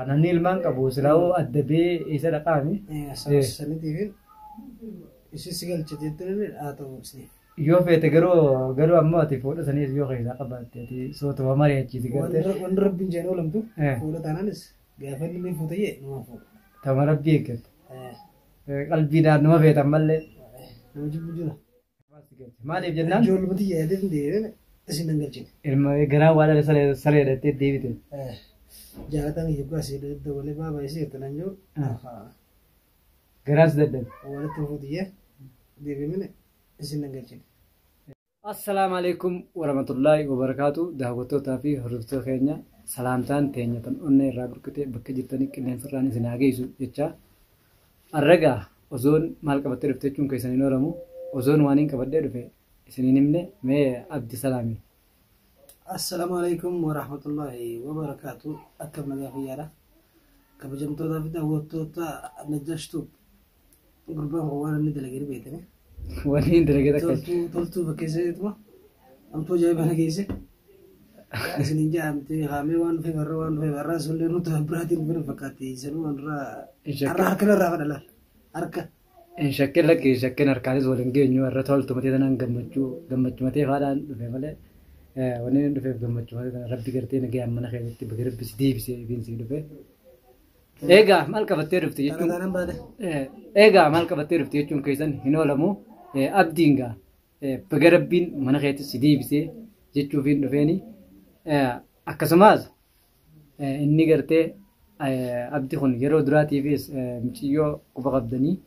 namni ilmaan qabu silaa'uu adda bee isa dhaqaami. Sanitii fi ishee si galchiteetti haa ta'u isni. Yoo feete garuu ammoo ati fuudha saniis yoo keessaa qabaatte ati sootuma mari'achiisi gartee. Wanti rabbiin jeen oolamtu fuudha taanaanis gaafa inni fuutayyee nama fuudha. Tama rabbii eeggatu. Qalbiidhaan nama feetan mallee. Nama jibbu jira. Maaliif jennaan? Ijoollumatti yaadee hin deebiin isin hin galchine. Ilma garaa waan saree hidhattee deebite. Jaalatan yookaan asii dabalee baabaa isii hirtanan jiru. Garaas dadhabe. Walitti fuutiyyee deebiin isin hin galchine. Assalamu alaikum warahmatullahi wabarakatuh. Daawwattootaa fi hordoftoota keenya salaamtaan teenya tan onnee irraa burqitee bakka jirtanii qilleensarraan isin haa geessu jecha. Arragaa osoon maal qabattee dhufte jechuun keessan hin ooramu. Osoon waan hin qabadhee dhufe isin hin himne mee abdi salaami. Assalamu alaikum warahmatullahi wabarakatuh. Akkam nagaa fayyaadha. Kabajamtootaa fi daawwattoota najjashtuu gurbaan waan inni dalagee beekame. Wanni hin dalagee takka. Toltuu fakkeessee jettuma. Amtoo jaa'ibana geesse. Isin hin jaa'amte haamee waan dhufe barraa sullee nuti biraatiin dhufe fakkaatti. Sanuu irraa harka irraa fadhala. Harka. Shakkeen lakkee shakkeen harkaanis waliin geenyu irra toltu matee tanaan gammachuu matee faadhaan dhufe malee wanni hin dhufeef gammachuu matee tanaan rabbi gartee nagayaan mana keessatti bakka rabbisi deebisee eeginsii dhufe. Egaa maal qabattee dhufte jechuun keessan hin oolamu. Abdiin gaa baga rabbiin mana keessatti si deebisee jechuuf hin dhufeeni. Akkasumas inni gartee abdi kun yeroo duraatiifis michiyyoo quba qabdanii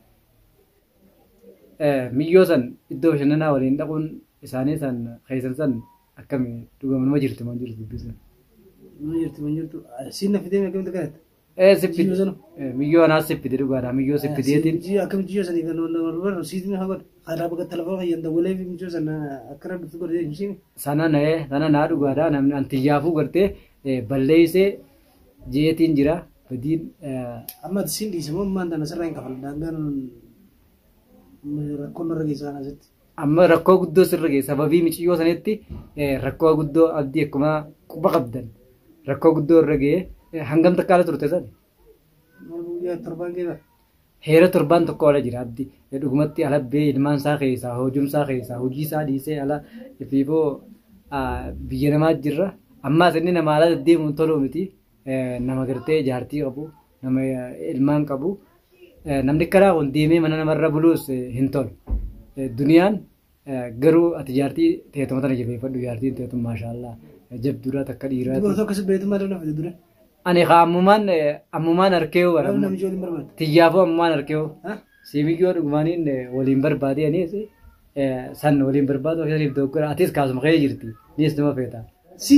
miyyoo san iddoo bashannanaa waliin dhaquun isaanii san keessan san akkami dhugama nama jirti man jirtu dubbisan. Nama jirtu siin nafidee meeqamte kanatti? Sippide miyyoo anaas sippide dhugaadha miyyoo sippideetiin. Akkam jiyyoo sanii kan wal siitiin haa godhe karaa bakka telefoon fayyadamta walee fi miyyoo sana akkana dhuftu godhee hin sana naa dhugaadha namni antiyyaafuu gartee balleessee jeetiin jira badiin. Amma siin dhiisamoo ammaan tana sirraa hin kafalu daangaan rakkoon irra geessa kana asitti. Amma rakkoo guddoo sirra geessa sababii michiyyoo sanitti rakkoo guddoo abdii akkuma quba qabdan rakkoo guddoo irra ga'ee. Hangam takkaala turte sani? Torbaan keessa. Heera torbaan tokko ala jira abdi. Dhugumatti alabbee ilmaan isaa keessaa hojumsaa keessaa hojii isaa dhiisee ala fiifoo biyya namaa jirra. Ammaas inni nama ala deddeemuun toluu miti. Nama gartee jaartii qabu nama ilmaan qabu. Namni karaa kun deemee mana namarra buluus hin tolu. Duniyaan garuu ati jaartii teetuma tana jabeeffadhu jaartiin teetum maashaallah jabduudhaa takka dhiiraa. Dubartoota akkasii beektummaa dhala fide dura. Ani ammumaan harkee wala. Tiyyaafuu ammumaan harkee siimiyyoo dhugumaaniin waliin barbaadee anis san waliin barbaadu akkasiif dogoggora atis kaasuma kee jirti nis nama feeta. Si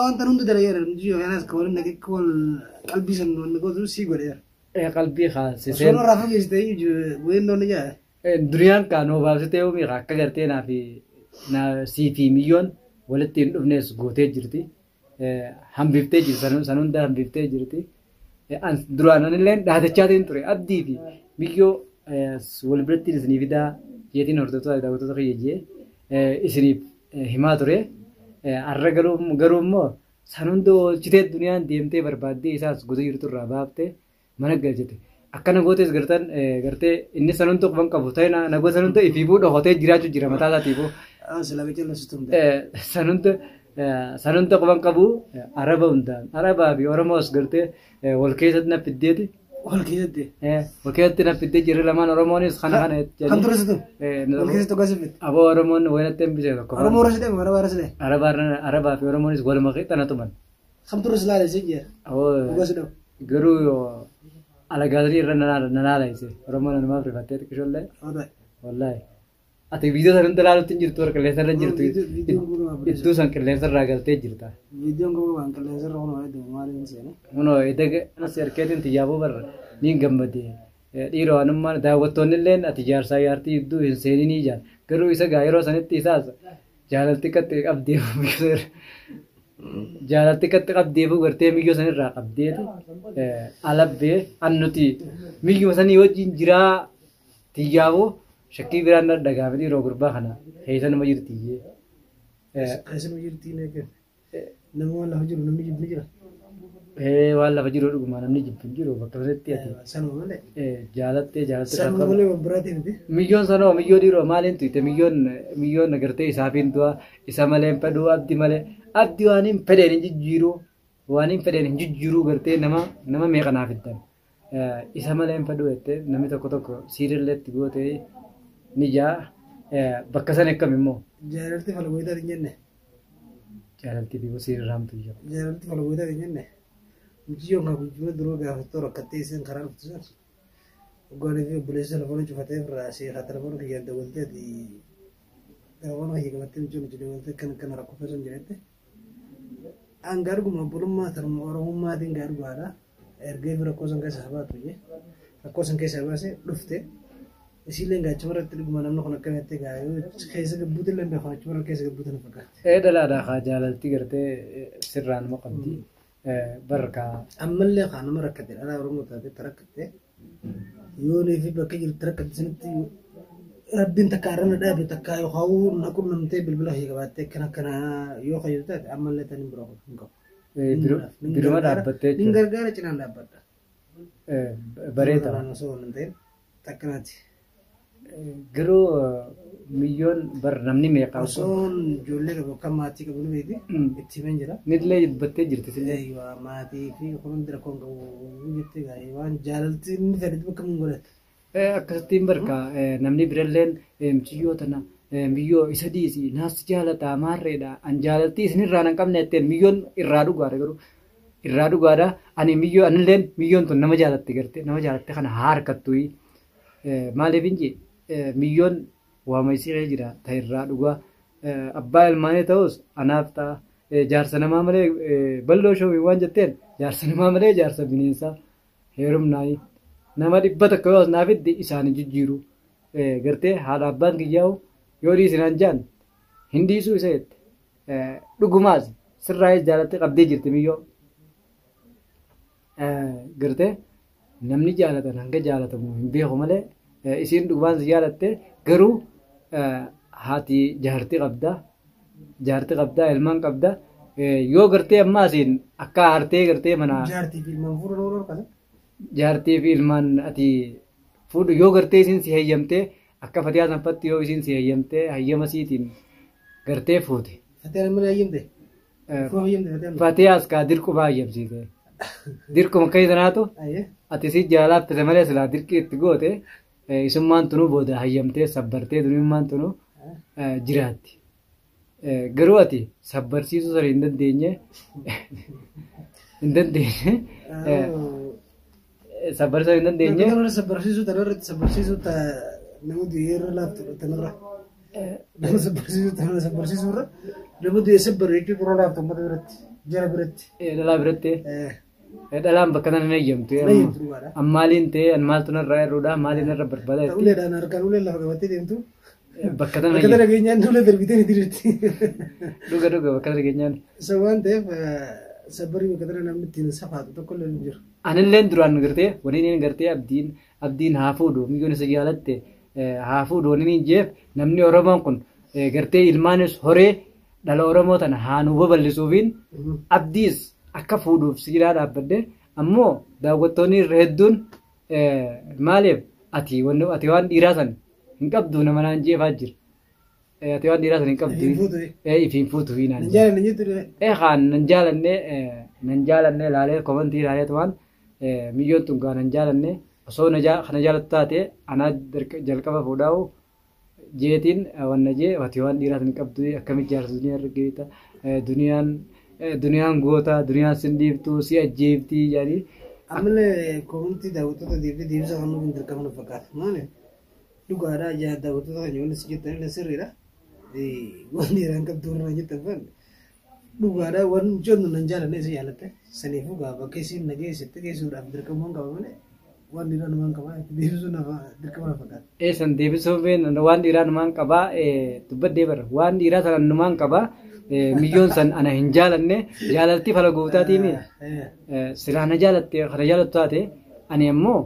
wanta hundi dalageera jiyyoo kanas ka waliin nagee kol qalbii san wanni gootu si godheera. Qalbii kaasisee. Osoo irraa fageessitee wayeen doon ijaa. Duriyaan kaanoo baabsitee oomii akka gartee naa siifi miyyoon walitti hin dhufnes gootee jirti. Hambiftee jirti san hunda hambiftee jirti. Duraan illee dhaatachaatiin ture abdii fi miyyoo wal biratti isinii fidaa jeetiin hordoftoota daawwattoota fayyajee isiniif himaa ture. Har'a garuu immoo san hunda oolchitee duniyaan deemtee barbaaddee isaas gosa jirtu irraa baaftee mana galchite. Akkana gootes gartee inni san hunda quban qabu ta'e nagoota san hunda ifiifuu dhokotee jiraachuu jira mataa isaatiifuu. San hunda quban qabu araba hundaan arabaa fi oromoos gartee wal keessatti na fiddeeti. Wal keessatti na fiddee jirri lamaan oromoonis kana jedhanii. Kan turre situ wal keessatti tokko asii fitte. Aboo oromoon wayinatti hin bisee tokko. Oromoo rasi deemu arabaa rasi deemu. Arabaa fi oromoonis waluma qixxana tuman. Kan turre si laalee si jira. Aboo garuu alagaatanii irra nanaalaise oromoon namaaf rifattee xiqqishoollee. Wallaahi. Ati viidiyoo san hunda ilaaluutti hin jirtu qilleensa irra jirtu iddoo san qilleensa irraa galtee jirta. Viidiyoon koo waan qilleensa irra kunoo hedduu maaliin seena. Kunoo edaga nasi harkeetiin xiyyaafuu barra ni gammadee dhiiroo anummaan daawwattoonni illee ati jaarsaa jaartii iddoo hin seenii ni ijaan garuu isa gaa yeroo sanitti isaas jaalalti qaxxee qabdeefuu gartee miyyoo sanirraa qabdeetu alabbee annuti miyyuma sanii wajjin jiraa xiyyaafuu. Shakkii biraan dhagaame dhiiroo gurbaa kana keessa nama jirtiyyee. Keessa nama jirtii nama waan lafa jiru namni jibni jira. Waan lafa jiru dhuguma namni jibbu jiru bakka sanatti ati Sanuma malee. jaalattee Sanuma malee biraatii miti. miyyoon sanoo miyyoo dhiiroo maaliin tuyte miyyoon agartee isaafin du'a isa malee hin fedhuu abdi malee abdi waan hin fedheen hin jijjiiruu waan hin fedheen hin jijjiiruu gartee nama meeqanaaf ittan isa malee hin fedhuu jettee namni tokko siiriilleetti gootee ni jaa bakka san akkam immoo Jaalalti falgoyitaati hin jenne. jaalaltii fi siirraamtu jira. Jaalalti falgoyitaati hin jenne. Mujiyyoon kan gujjuma duroo gaafattoo rakkattee isin karaa dhuftu san. Oggoonii fi obboleessi telefoona cufatee irraa seeqaa telefoona kiyyaan dawwaltee ati telefoona kiyya qabattee michoon itti dawwaltee kan rakkoo fesan jedhette. An gaarguma obbolummaa tarma oromummaatiin gaargumaadha. Ergee fi rakkoo san keessa habaatu jee. Rakkoo san keessa habaasee dhufte. Isiillee gaachuma irratti dhuguma namni kun akka meettee gaayoo keessa gabbuuti illee beekaa achuma irra keessa gabbuuti na fakkaate. Dhalaadhaa haa jaalaltii gartee sirraan maqamti barkaa. Ammallee kaan nama rakkate dhalaa Oromoo taatee rakkatte yoonii fi bakka jirti rakkatte sanitti rabbiin takka arrana dhaabe takka yookaan na qunnamtee bilbila hii qabaattee akkana yoo fayyadu taate ammallee taniin biroo hin qabu. Biruma dhaabbattee jechuudha. Nin gargaara cinaan dhaabbadha. Bareeda. Osoo hin ta'in takkanaati. Garuu miyyoon bar namni meeqa osoon ijoollee qabu kan maatii qabu ni beekti itti himan jira. Nillee dubbattee jirti sillee. Maatii fi kun dira koon qabu jettee gaa'ee waan jaalalti inni fedhe bakka mun godhate. Akkasittiin barka namni biralleen miyyoo tana miyyoo isa dhiisi naas jaalataa maarreedha an jaalaltii isinirraa nan qabne jetteen miyyoon irraa dhugaadha garuu irraa dhugaadha ani miyyoo anilleen miyyoon tun nama jaalatte garte nama jaalatte kana haa harkattuyi maaliif inji miyyoon waama isii jira ta'irraa dhugaa abbaa ilmaanii ta'us anaaf ta'a jaarsa namaa malee bal'oo shoomii waan jetteen jaarsa namaa malee jaarsa bineensaa heerumnaayi nama dhibba takka yoo naafiddi isaanii jijjiiru gartee haadha abbaan kiyyaa'u yoo dhiisinaan jaan hin dhiisuu isa jette dhugumaas sirraa jaalattee qabdee jirti miyyoo gartee namni jaalatan hanga jaalatamu hin beeku malee isiin dhugumaan si jaalatte garuu haati jaartii qabdaa ilmaan qabda yoo gartee ammaa asiin akka aartee gartee mana Jaartii fi ilmaan fuudhan ooluu qaba. jaartii fi ilmaan ati fuudhu yoo gartee isiin si heeyyamtee akka fatiyaa sanfatti yoo isiin si heeyyamtee hayyama siitiin gartee fuute. Fatiyaan malee hayyamte. Fatiyaas kaa dirquma hayyamsiise. Dirquma akka isanaatu ati si jaalaaffise malee silaa dirqii itti goote isummaan tunuu booda hayyamtee sabbartee dunummaan tunuu jiraatti. Garuu ati sabbarsiisuu sana hin dandeenye sabbarsiisuu hin dandeenye. Sabbarsiisuu tanarratti sabbarsiisuu namoota yeroo laaftu tanarra. Nama sabbarsiisuu irra namoota sabbarreetii biroo laaftu uummata biratti jara biratti. Dhalaa biratti. Dhalaan bakka sana hin eeyyamtu. Ammaaliin ta'ee an maaltu narraa irruudha maaliin irra barbaada. Uleedhaan harkaan ulee lafa qabattee deemtu. Bakka sana Bakka sana keenyaan ulee darbitee ni dirti. Dhuga bakka sana keenyaan. Isa waan ta'eef sabbarii bakka sana namni ittiin safaatu tokko illee hin jiru. Anilleen duraan gartee waliin gartee abdiin haa fuudhu miyyoon isa jaalatte haa fuudhu waliin jeef namni Oromoon kun gartee ilmaanis horee dhala Oromoo tana haa nu babal'isuufiin abdiis akka fuudhuuf siidhaa dhaabbadde ammoo daawwattoonni irra hedduun maaliif ati waan dhiiraa san hin qabdu nama naan jeefaa jira. Ati waan dhiiraa san hin qabdu ifiin fuutu fi naan nan jaalanne laalee komantii laalee tumaan miyyoon tun gaa nan jaalanne osoo kana jaalatu taate anaa jalqaba fuudhaa'u jeetiin wanna jee ati waan dhiiraa san hin qabdu akkamitti jaarsa duniyaa irra geeta duniyaan goota duniyaan sin dhiiftuu si ajjeeftii jedhanii. Ammallee komantii daawwattoota deebisa kan nuuf hin dirqamnu fakkaata. Maali? Dhugaadhaa ijaa daawwattoota kan yoon si jettan illee sirriidha. Waan dhiiraan qabdu irraa jettan fan. Dhugaadhaa waan jennu nan jaalanne isa jaalatte. Saniifuu gaa bakka isiin nageessitti geessuudhaaf dirqamuun qaba malee waan dhiiraa namaan qabaa deebisuu nama dirqama fakkaata. San deebisuu waan dhiiraa namaan qabaa dubbadee bara waan dhiiraa sana namaan qabaa. Miyyoon san ana hin jaalanne jaalaltii fala guutaatii silaa na jaalatte kana jaalattu taate ani ammoo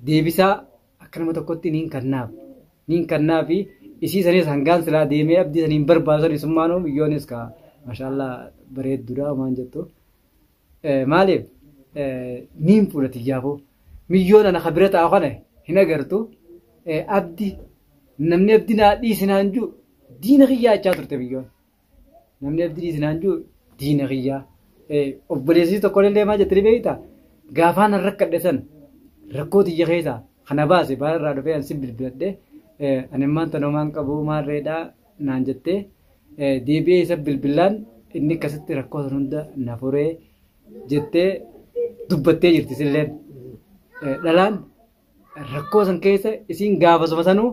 deebisaa akka nama tokkotti niin kannaafi isii sanis hangaan silaa deemee abdii saniin barbaasan isummaanuu miyyoonis ka maashaallah bareedduudha waan jettu maaliif niin fuudhati yaaboo miyyoon ana kabira taa'u kana hin agartu abdi namni abdi naa dhiisinaan jiru diina kiyyaa achaa turte biyyoon namni abdi dhiisinaan jiru diina kiyyaa obboleessii tokkollee maa jettanii beektaa gaafaan rakkadhe san rakkoo tiyya keessaa kana baase baarraa dhufee ansi bilbiladhe ani maanta noomaan qabu maarreedhaa naan jettee deebi'ee isa bilbilaan inni akkasitti rakkoo san hunda na furee jettee dubbattee jirti silleen dhalaan rakkoo san keessa isiin gaafasuma sanuu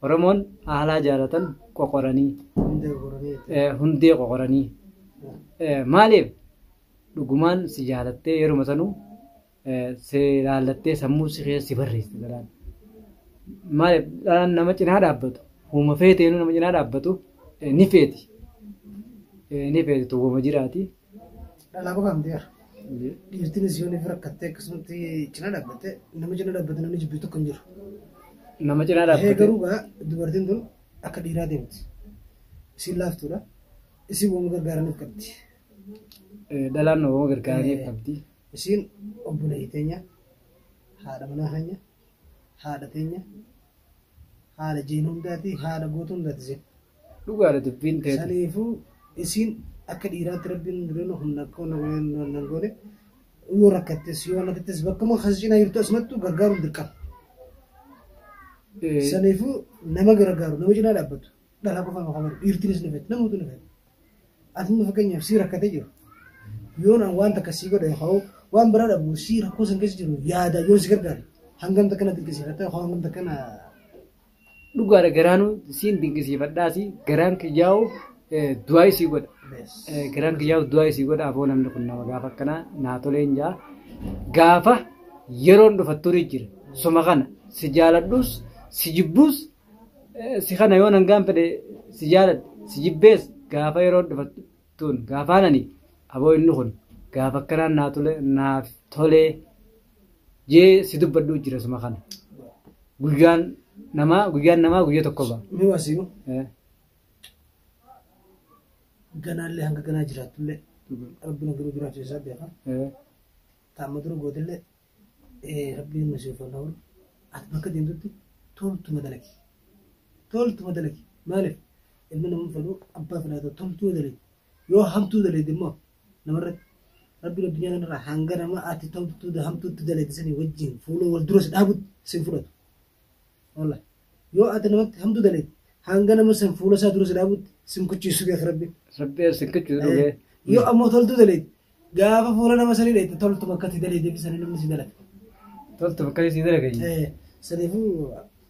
Oromoon haalaa jaalatan qoqoranii hundee qoqoranii maaliif dhugumaan si jaalattee yeruma sanuu si laallattee sammuu si keessa si barreessite dhalaan maaliif dhalaan nama cinaa dhaabbatu uuma feeteenuu nama cinaa dhaabbatu ni feeti tuwwama jiraati. Dhalaa qofa miti yaa dhiirtinis yoo ni rakkattee akkasumatti cinaa dhaabbatte nama cinaa dhaabbate namni jibbitu kan jiru. Nama cinaa dhaabbate. Garuu gaa dubartiin tun akka dhiiraa deemti. Isin laaftuudha. Isin waan gargaaraniif qabdi. Dhalaan waan gargaaraniif qabdi. Isin obboleettii teenya haadha manaa keenya haadha teenya haadha jeen hundaati haadha goota hundaati isin. Dhugaadha dubbiin ta'e. Saniifuu isin akka dhiiraatti rabbiin duriin humna akka humna goone yoo rakkattes yoo nakkattes bakka moo kas cinaa jirtu asumattu gargaaruun dirqama. Saniifuu nama gargaaru nama cinaa dhaabbatu dhalaa qofa maqaa malu dhiirtinis ni fedha namoota ni fedha. Ati nu fakkeenyaaf sii rakkatee jiru yoo naan waan takka sii godhe haa waan biraa dhabu sii rakkoo san keessa jiru yaada yoo si gargaare hangam takka na dinqisiifatta hangam takka na. Dhugaadha garaanuu siin dinqisiifadhaasi garaan kiyyaa'u du'aa isii godha. Garaan kiyyaa'u du'aa isii godha aboo namni kun nama gaafa akkanaa naa toleen jaa gaafa yeroon dhufattuu jira suma kana si jaaladhus si jibbuus si kana yoo nangaan fedhe si jaaladhe si jibbees gaafa yeroon dhufattuun gaafaanani aboo inni kun gaafa akkanaan naaf tolee jee si dubbadhuu jira suma kana guyyaan namaa guyyaa tokko ba'a. Mi wasiimu. Ganaallee hanga ganaa jiraatullee rabbiin hanga jiraachuu isaa beeka. Taa'amma dura gootillee rabbiin nu siif ol haawul ati bakka deemtutti toltuma dalagi. Toltuma dalagi maaliif ilmi nama fedhu abbaa fedhatu toltuu dalagi yoo hamtuu dalagi immoo namarratti rabbiin addunyaa kanarraa hanga nama ati toltuu hamtuutti dalagi sanii wajjin fuula wal duras dhaabutti sin fudhatu. Wallahi yoo ati namatti hamtuu dalagi hanga nama san fuula isaa duras dhaabutti sin kuchiisu beeka rabbiin. Rabbiin sin kuchiisu dhugee. Yoo ammoo toltuu dalagi gaafa fuula nama sanii dheete toltuma akkati dalagi deebisanii namni si dalaga. Toltuma akkati si dalaga. Saniifuu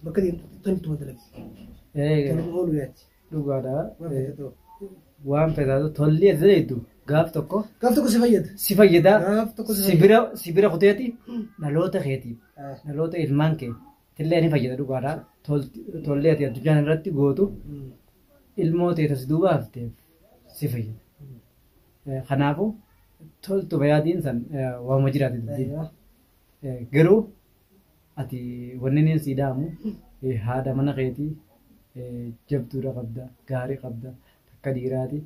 bakka deemtutti toltuma dalagi. Toltuma oolu yaati. Dhugaadha. Waan fedhatu tolli ati dalagdu gaaf tokko. Gaaf tokko si fayyada. Si fayyada. Gaaf tokko si fayyada. Si bira kuteeti dhaloota keetiif dhaloota ilmaan kee tillee ni fayyada dhugaadha. Tolli ati addunyaan irratti gootu ilmoo teetas duuba hafteef si fayyada. Kanaafuu toltuma yaadiin san waama jiraate dubbiin. Garuu ati wanni inni si dhaamu haadha mana keetii jabduudha qabda gaarii qabda takka dhiiraati.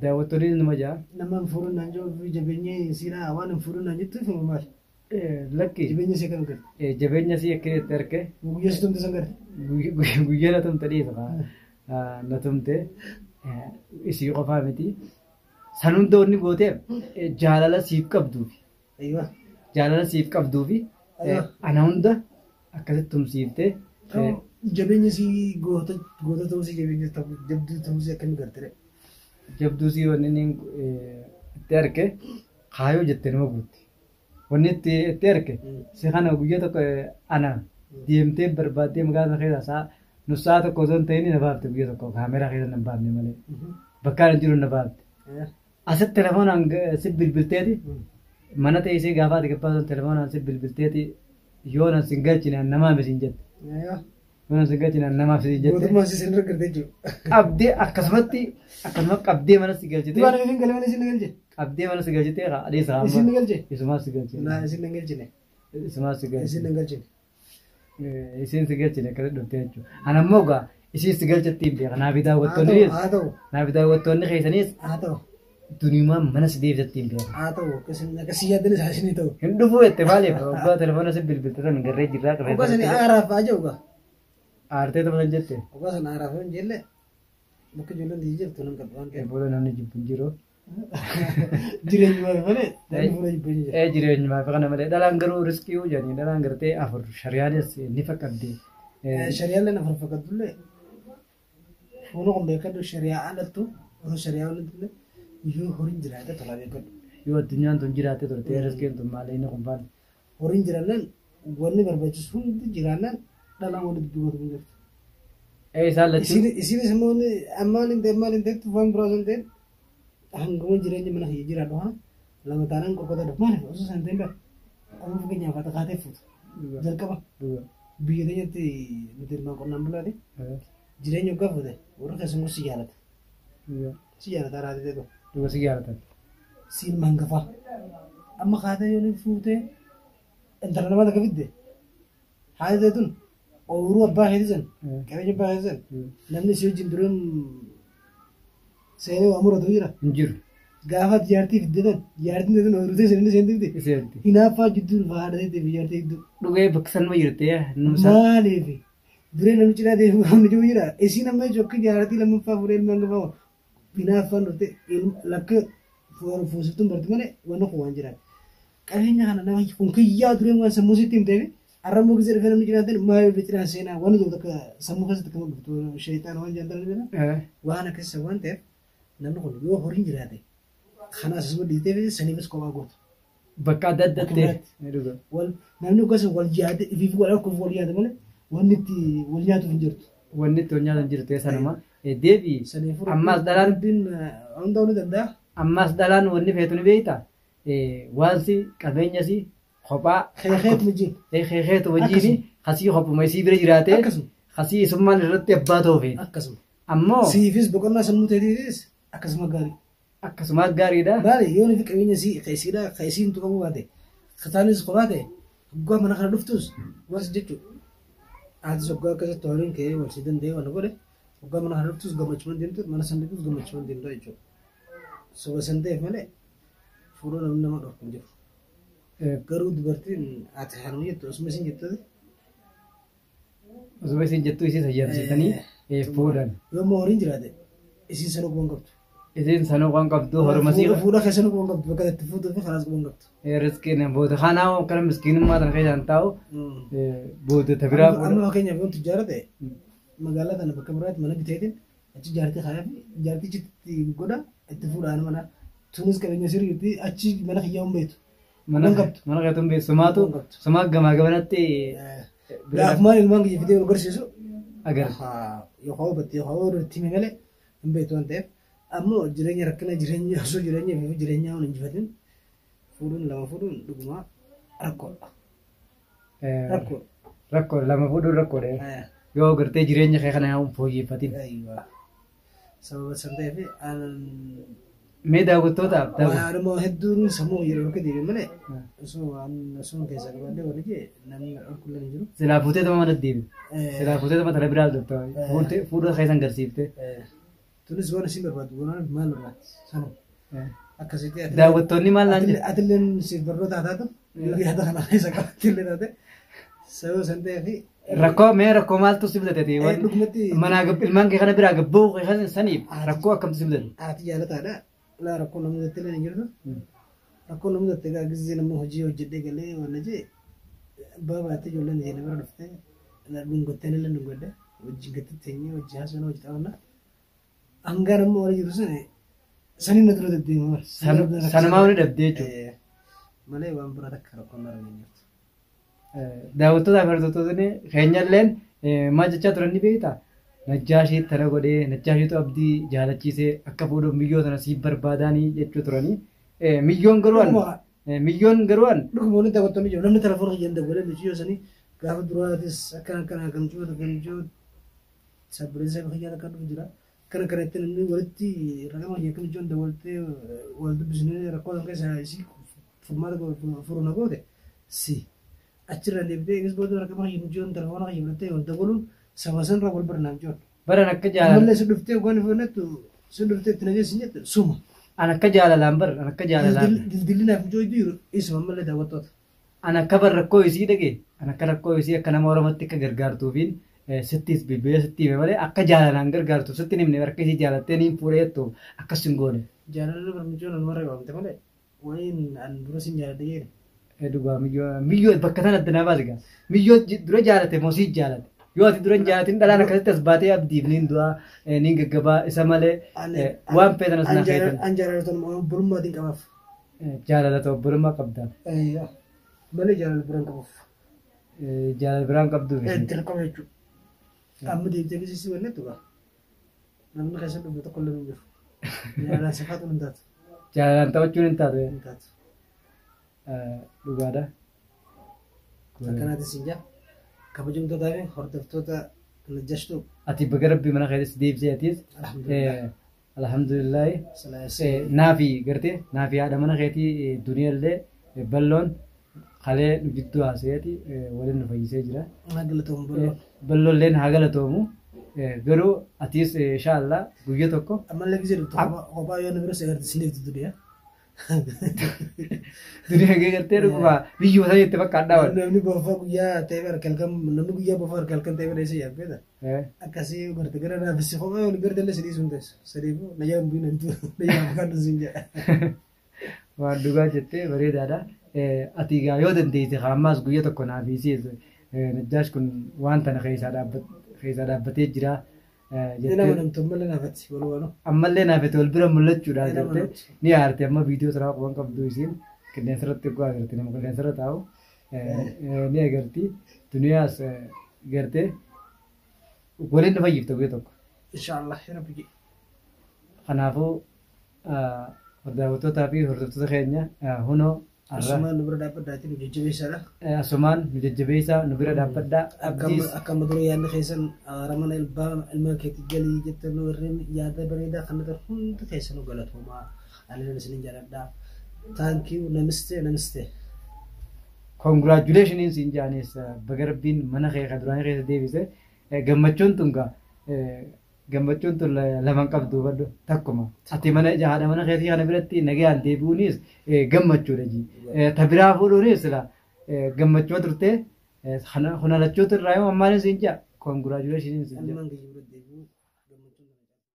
Daawwattoonni nama ja'a. Nama hin fuudhannaan jiru jabeenyi siinaa waan hin fuudhannaan jettu fi maal? Lakki. Jabeenya si akkam garte? Jabeenya si akkamitti arge? Guyyaa si tumte san garte? Guyyaa na tumte dhiisa na tumte isii qofaa miti. San hunda wanni gooteef jaalala siif qabduufi. Jaalala siif qabduufi ana hunda akkasitti tumsiiftee. Jabeenya si goota ta'uu si jabeenya jabduu ta'uu si akkami garte? Jabduu si wanni inni itti arge kaayoo jettee nama guutti. Wanni itti arge si kana guyyaa tokko ana deemtee barbaaddee magaalaa keessa isaa nussaa tokko osoo hin ta'in na baafte guyyaa tokko kaameraa keessa na baafne malee bakka ana jiru na baafte. Asitti telefoonaan si bilbilteeti mana teessee gaafa ati gabbaasan telefoonaan si bilbilteeti yoo na sin galchine namaa misiin jette. Yoo na sin galchine namaaf si jette. Gootummaa si sin gargaartee jiru. Qabdee akkasumatti qabdee mana si galchitee. Waan hin galee mana si galche. Qabdee mana si galchitee adeessa amma. Isin galche. Isumaa si galche. Naa isin galchine. Isumaa si galche. Isin galchine. Isin si galchine akkasii dhuftee jechuudha. Ana immoo gaa isin si galchattiin beeka naa fi daawwattoonni haa ta'u. Naa fi daawwattoonni keessanis. Haa ta'u. Dunimaan mana si deebisatti hin beeku. haa ta'u akkasii yaaddan isaa isinii ta'u. Hin dhufuu jette maaliif abbaa telefoona si bilbiltan garree jirraa qarree. Ogaa sani aaraaf haa jiru gaa. Aartee tapha jette. Ogaa sana aaraaf hin jelle bakka ijoolleen dii jirtu nan qabu waan ta'eef. Booda namni jibbu hin jiru. Jireenyumaa malee namni fuula jibbu hin jiru. Jireenyumaa fi kana malee dhalaan garuu riskii hojjanii dhalaan gartee afur shariyaanis ni fakkabdee. Shariyaalee na farfakkatullee fuula kun beekadhu shariyaa alattu osoo shariyaa alattu yoo horiin jiraate tolaa beekadhu. Yoo addunyaan tun jiraate turte riskiin tun maal inni kun faana. Horiin jiraannaan wanni barbaachisu hundi jiraannaan dhalaan walitti dubbatu hin jirtu. Isaan lachuu. Isinis immoo ammaan hin ta'e maal hin ta'etti waan biraa hin ta'e hanguma jireenya mana kiyya jiraadhu haa lama taanaan qoqqootadha maaliif osoo isaan ta'e bira amma fakkeenyaaf haa taatee fuutu jalqaba biyya keenyatti nuti ilmaan qonnaan bulaati jireenya waggaa fuute warra keessumaa si jaalata si jaalata raatee ta'e Duuba si jaalatan. siin mangafaa amma kaatee yoo fuutee intala namaa takka fidde haati ta'e tun ooyiruu abbaa keetisan qabeenya abbaa keetisan namni si wajjin dureen seenee waa muratu jira. Hin jiru. Gaafa jaartii fiddatan jaartiin ta'e ooyiruu ta'e seenee seenee fidde Iseenti. hinaaffaa jidduu faadhatee ta'e jaartii gidduu. Dhugee bakka sanuma jirtee numsa. Maaliif duree namni cinaa deemu kan jiru jira isiin amma jokki jaartii lammaffaa fuudhee ilmaan gafaa hinaaffaan dhufte lakka fuusiftuun barti malee wanna kun waan jiraan. Qabeenya kana nama kun kiyyaa dureen waan sammuu sitti hin ta'e arrabmoo gisee dhufee namni cinaa ta'e maayoo fi cinaa seenaa waan jiru takka sammuu keessatti kan dhuftu sheetaan waan jaalatan jira waan akkasa waan ta'eef namni kun yoo horiin jiraate kana asuma dhiitee fi saniifis kophaa gootu. Bakka adda addaatti. Namni gosa wal yaade ifiif wal harkuuf wal yaade malee wanni itti wal nyaatuuf hin jirtu. Wanni itti wal nyaatan jirtu sanuma. Deebii ammas dhalaan hundaa ni danda'a. ammas dhalaan wanni feetu ni beekta. Waansi qabeenyasi kophaa. Keekeetu wajjin. Keekeetu wajjin kasii kophuma isii bira jiraate kasii isummaan irratti abbaa ta'uufi. Akkasuma. Ammoo Siifis boqonnaa sammuu ta'eetiifis akkasuma gaarii. akkasuma gaariidha. Maali yoo nuti qabeenya keessiidha keessiin tuqamu baate kataanis kophaa ta'e hoggaa mana kana dhuftus waas jechuudha. Aatis hoggaa akkasitti horiin ka'ee wal si danda'ee waan godhe hoggaa mana kana dhuftus gammachuu deemtu mana sana dhuftus gammachuu deemtu jechuudha. Soba san ta'eef malee fuudhuu namni nama dhorku hin jiru. Garuu dubartiin ati hanuu jettu osuma isin jettu Osuma isin jettu isin sayyamsiisanii fuudhan. yoo immoo horiin jiraate isin sanuu quban qabdu. Isin sanuu waan qabdu horumasii. Fuudha keessanuu quban qabdu bakka itti fuutuu fi kanaas quban qabdu. Riskiin booda kanaa kana miskiinummaa tan keessaan taa'u booda tabiraa Amma fakkeenyaaf yoo tijjaara ta'e magaalaa tana bakka biraatti mana biteetiin achi jaartii kaayee fi jaartichi itti godha itti fuudhaan mana tunis qabeenya sirriitti achi mana kiyyaa hin beektu. mana keetuun beeku sumaatu sumaa gamaa gamanatti Gaafumaan ilmaan kiyya fidee wal garsiisu agar. yookaan hubatte yookaan walitti hime malee hin beektu waan ta'eef ammoo jireenya rakkina jireenya osoo jireenya fi jireenya hin injifatin fuudhuun lama fuudhuun dhugumaa rakkoodha. Rakkoodha. Rakkoo lama fuudhuun rakkoodha. Yoo gartee jireenya kee kana hin fooyyeffatin. Sababa san ta'eef Mee daawwattootaaf Waanuma hedduun sammuu yeroo akka deebiin malee osoo keessaa qabaddee wal ijee namni dhorkullee hin jiru. silaa fuutee tama mana deebi. Silaa fuutee tama tala biraa dhufta. Fuudha keessan garsiifte. Tunis waan isin barbaaddu waan maal barbaaddu sanuma. Akkasitti Daawwattoonni maal naan jedhu. atilleen siif barnoota haa taatu yaada kana keessa qabattillee taate sababa san ta'eef Rakkoo mee rakkoo maaltu si bitate? dhugumatti Manaa ilmaan kee kana biraa gabbuu kee saniif rakkoo akkamtu si bitate? haati jaalataadha. Laa rakkoo namni dattillee hin jirtu. Rakkoo namni datte egaa gisee namni hojii hojjedhee galee waan jee abbaa baatee ijoolleen ishee bira dhuftee dhungottee illee dhungodde wajjin gatti teenyee wajjin haasofna wajjin taphannaa. Hangaan ammoo wal jiru sun sanii na dura deddeema. Sanumaa wani dhabdee jechuudha. Malee waan biraa takka rakkoon dhala hin jirtu. Daawwattootaaf hordoftoonni keenyalleen maal jechaa turan ni beektaa? Najjaashii tana godhee najjaashiitu abdii jaalachiisee akka fuudhuuf miyyoo tana siif barbaadaanii jechuu turanii. Miyyoon garuun Dhuguma waliin daawwattoonni jiru namni telefoon hojii dabalee michiyoo sanii gaafa duraatis akkana kan cuuta sabbireessaa bakka yaada kan dhufu jira. Kana kanatti namni walitti raqama hojii akka michoon dabaltee wal dubbisnee rakkoo kan keessa isii furmaata furuuna goote si achirra deebitee eegas booda raqama hojii michoon telefoona hojii fudhattee wal dabaluun sama sanarraa wal barnaan jiru. baran akka jaalala. Malee si dhuftee waan ifannattu si dhuftee itti nageessi jette suma أنا كجال الأمبر أنا كجال الأمبر دلدلنا في جوي ديرو اسمه ملا دعوتات أنا كبر ركويسي دقي أنا كركويسي كنا مورمتي كجرجارتو فين ستيس بيبي ستي بمالي أكجال الأنجر جارتو ستي نمني بركيسي جالتني بوريتو أكسنجوني جالنا برمجون المرة يوم تمام وين عن بروسين جالدين دوبا ميو بكتنا الدنا بازجا ميو درا جالته موسي جالت يو أتي درا جالتين دلنا كذا تسباتي أبدي بنين دوا نينج جبا إسماله وام بيدنا سنا خيتن أنجار تون برما دين كماف جالته تو برما قبدا أيه مالي جال بران كماف جال بران قبدو تلقى يجو أما دي بتجي سيسي ولا تبغى نحن كيسن نبغى كل من جف جال سفات من دات جال أنت وجون أنت ده دات دوبا ده أكنا تسنجا كابوجون تو دارين خردف تو تا نجشتو أتي بقرب بمنا خيرس ديب زياتيز الحمد لله نافي قرتي نافي هذا منا خيتي الدنيا اللي بلون خلي نجدو عسيتي ولن نفيسه جرا هاجلتهم بلون بلون لين هاجلتهم قرو أتيس إن شاء الله بيجتكو أما اللي بيجي تو خبا يوم نبرس أغير تسنيف الدنيا dunia geger teru ba biyu saja tebak kada wan namni bofa guya teber kalkam namni guya bofa kalkan teber ese ya beda akasi berarti gara na bisi khoba on berdele sedih sundes sedih bu naya mbin itu naya makan zinja wa duga jette bari dada atiga yoden de khamas guya to kona bisi najash kun wan tan khaysa da bate jira ina manam tummale na fati walwano ammalle na fati wal bira mullet chuda jette ni arte amma video tara ko kam duisin kene sarat ko agarte ne mukal sarat aw ne agarti dunia se garte golin na bayif to geto inshallah ya rabbi khanafu وداوتو تابي هرتو خينيا هونو Asuman nubra dapat dati nujajabisa lah. Asuman nujajabisa nubra dapat da abdis akan maduro yan khaysan raman ilma keti gali jetta nurin yada berida khanata huntu khaysan galat huma alina nisnin jarabda thank you namaste congratulations in janis bagarbin mana khay khadran khay devise gammachon tunga gammachon tul laman qabdu badu takkuma ati mana jahada mana khay khana birati nagyan debunis gammachu raji tabira fudunis la gammachu turte khana lachot rayo amane sinja congratulations in